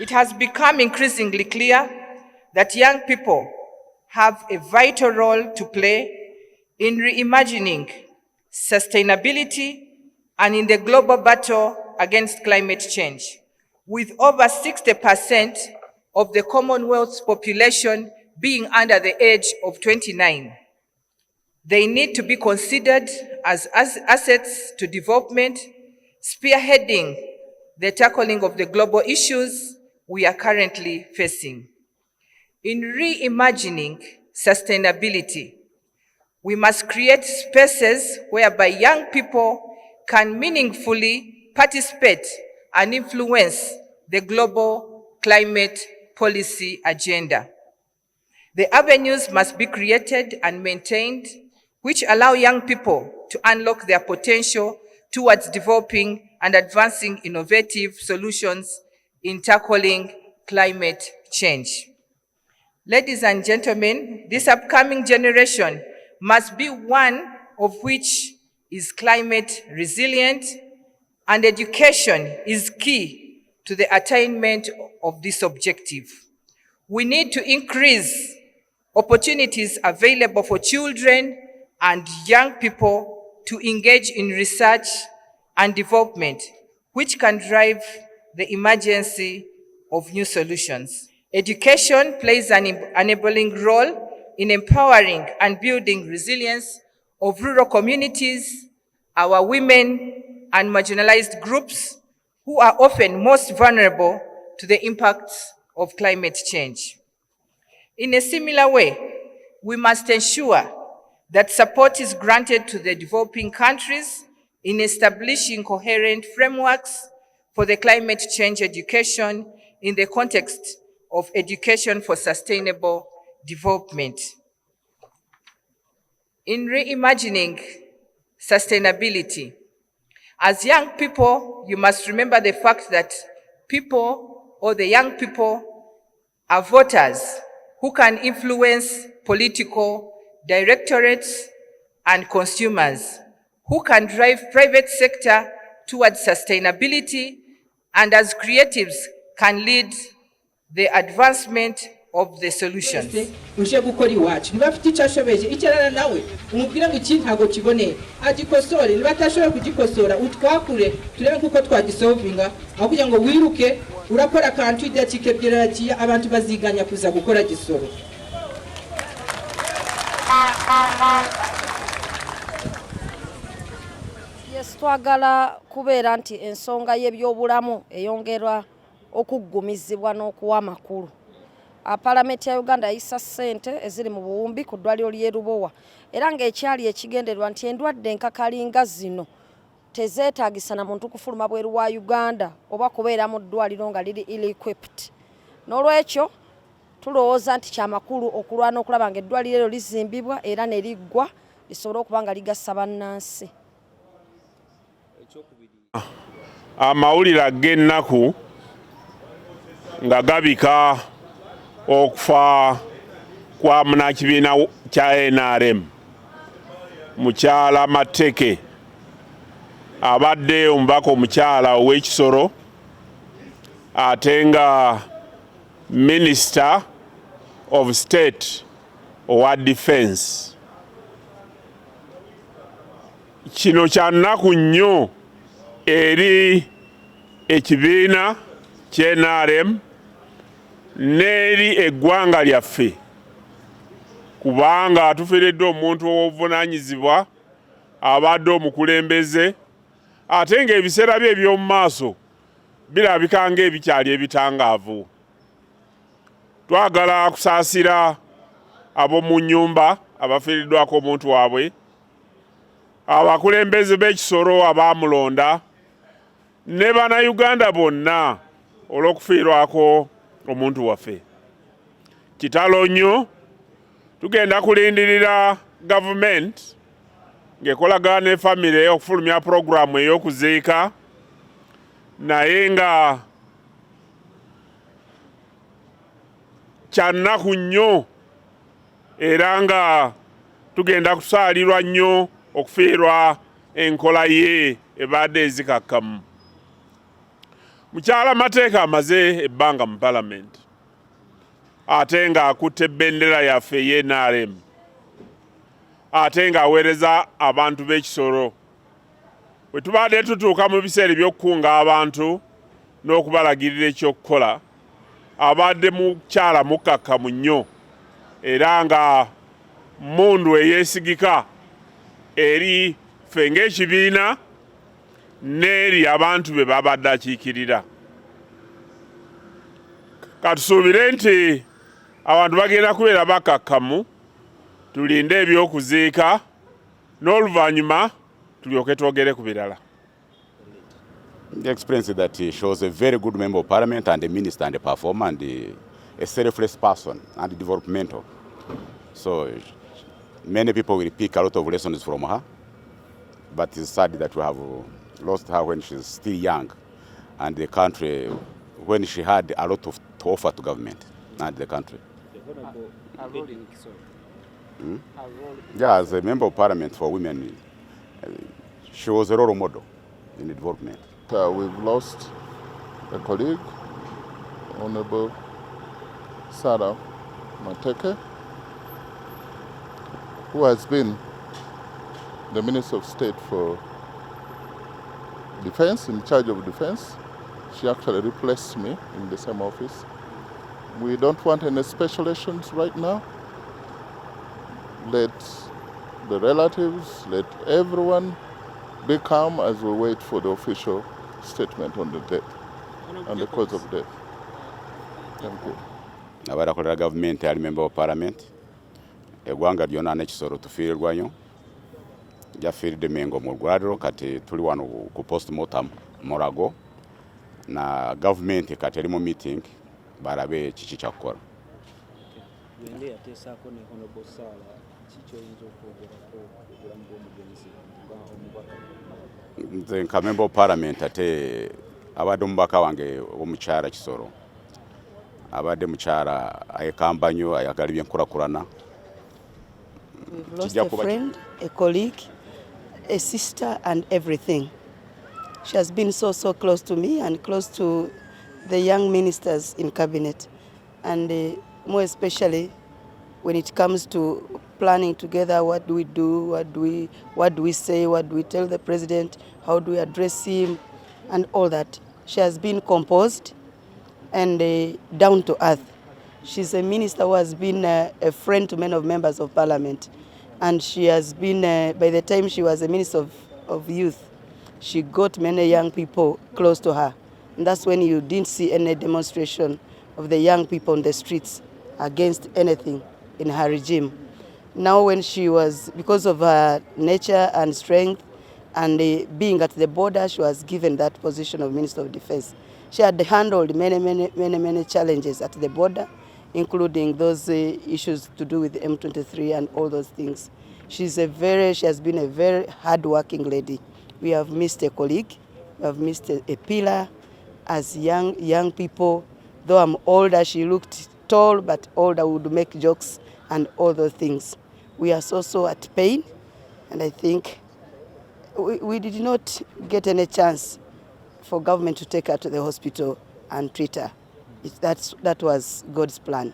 It has become increasingly clear that young people have a vital role to play in reimagining sustainability and in the global battle against climate change. With over 60% of the Commonwealth's population being under the age of 29, they need to be considered as assets to development, spearheading the tackling of the global issues we are currently facing. In reimagining sustainability, we must create spaces whereby young people can meaningfully participate and influence the global climate policy agenda. The avenues must be created and maintained which allow young people to unlock their potential towards developing and advancing innovative solutions in tackling climate change. Ladies and gentlemen, this upcoming generation must be one of which is climate resilient, and education is key to the attainment of this objective. We need to increase opportunities available for children and young people to engage in research and development, which can drive the emergence of new solutions. Education plays an enabling role in empowering and building resilience of rural communities, our women, and marginalized groups who are often most vulnerable to the impacts of climate change. In a similar way, we must ensure that support is granted to the developing countries in establishing coherent frameworks for the climate change education in the context of education for sustainable development. In reimagining sustainability, as young people, you must remember the fact that people, or the young people, are voters who can influence political directorates and consumers, who can drive private sector towards sustainability, and as creatives can lead the advancement of the solutions. Uje gukora iwacu nibafite icyashobeje icyarana nawe umubwira ngo iki ntago kibone agikosore nibatashobora kugikosora utwakure turebe kuko twagisolvinga aho kugira ngo wiruke urakora kantu idakike byeragiye abantu baziganya kuza gukora gisoro. Yes, twagala kubeera nti ensonga y'ebyobulamu eyongerwa okuggumizibwa n'okuwa amakulu. Palamenti ya Uganda yayisa ssente eziri mu buwumbi ku ddwaliro ly'e Lubowa era ng'ekyali ekigendererwa nti endwadde enkakalinga zino tezeetaagisa na muntu kufuluma bweru wa Uganda oba kubeera mu ddwaliro nga liri ill-equipped. N'olwekyo tulowooza nti kyamakulu okulwana okulaba ng'eddwaliro eryo lizimbibwa era ne liggwa lisobole okuba nga ligassa bannansi. Amawulire ag'ennaku nga gabika okufa kwa munnakibiina kya NRM mukyala Mateke abadde omubaka omukyala ow'Ekisoro ate nga Minister of State owa Defense. Kino kya nnaku nnyo eri ekibiina kya NRM n'eri eggwanga lyaffe kubanga tufiiridde omuntu ow'obuvunaanyizibwa abadde omukulembeze ate ng'ebiseera bye eby'omu maaso birabika ng'ebikyali ebitangaavu. Twagala kusaasira ab'omu nnyumba abafiiriddwako omuntu waabwe, abakulembeze b'Ekisoro abaamulonda ne bannayuganda bonna olw'okufiirwako omuntu waffe. Kitalo nnyo, tugenda kulindirira gavumenti ng'ekolagana ne famire okufulumya puroguramu ey'okuziika, naye nga kya nnaku nnyo era nga tugenda kusaalirwa nnyo okufiirwa enkola ye ebadde ezikakkamu. Mukyala Mateke amaze ebbanga mu Parliament. Ate nga akutte bendera yaffe y'NRM. Ate nga aweereza abantu b'e Kisoro. Bwe tubadde tutuuka mu biseera by'okukunga abantu n'okubalagirira ekyokukola, abadde mukyala mukkakkamu nnyo era nga mmundu eyeesigika eri ffe ng'ekibiina n'eri abantu be babadde akiikirira. Katusuubire nti abantu bagenda kubeera bakkakkamu, tulinde ebyokuziika n'oluvannyuma tulyoke twogere ku birala. The experience that she was a very good member of parliament and a minister and a performer and a selfless person and developmental. So many people will pick a lot of lessons from her, but it's sad that we have lost her when she's still young and the country, when she had a lot to offer to government and the country. Yeah, as a member of parliament for women, she was a role model in the development. We've lost a colleague, Honorable Sarah Mateke, who has been the Minister of State for Defense, in charge of defense. She actually replaced me in the same office. We don't want any speculations right now. Let the relatives, let everyone be calm as we wait for the official statement on the death and the cause of death. Thank you. Abarakolera government ali member of parliament. Eggwanga lyonna n'Ekisoro tufiirirwayo. Jafiiridde Mengo mu ggwaliro kati tuli wano ku postmortem Mulago na government kati eri mu meeting balabe kiki kyakukola. Nze nka member of parliament ate abadde omubaka wange omukyala Kisoro abadde mukyala ayekamba nnyo ayagala ebyenkulakulana. We've lost a friend, a colleague, a sister and everything. She has been so close to me and close to the young ministers in cabinet, and more especially when it comes to planning together, what do we do, what do we say, what do we tell the president, how do we address him, and all that. She has been composed and down to earth. She's a minister who has been a friend to many of members of parliament, and she has been, by the time she was a minister of youth, she got many young people close to her. And that's when you didn't see any demonstration of the young people on the streets against anything in her regime. Now when she was, because of her nature and strength and being at the border, she was given that position of Minister of Defense. She had handled many challenges at the border, including those issues to do with the M23 and all those things. She has been a very hard-working lady. We have missed a colleague, we have missed a pillar. As young people, though I'm older, she looked tall, but older, would make jokes and all those things. We are so at pain, and I think we did not get any chance for government to take her to the hospital and treat her. That was God's plan,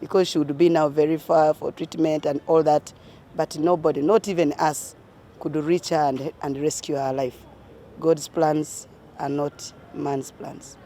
because she would be now very far for treatment and all that, but nobody, not even us, could reach her and rescue her life. God's plans are not man's plans.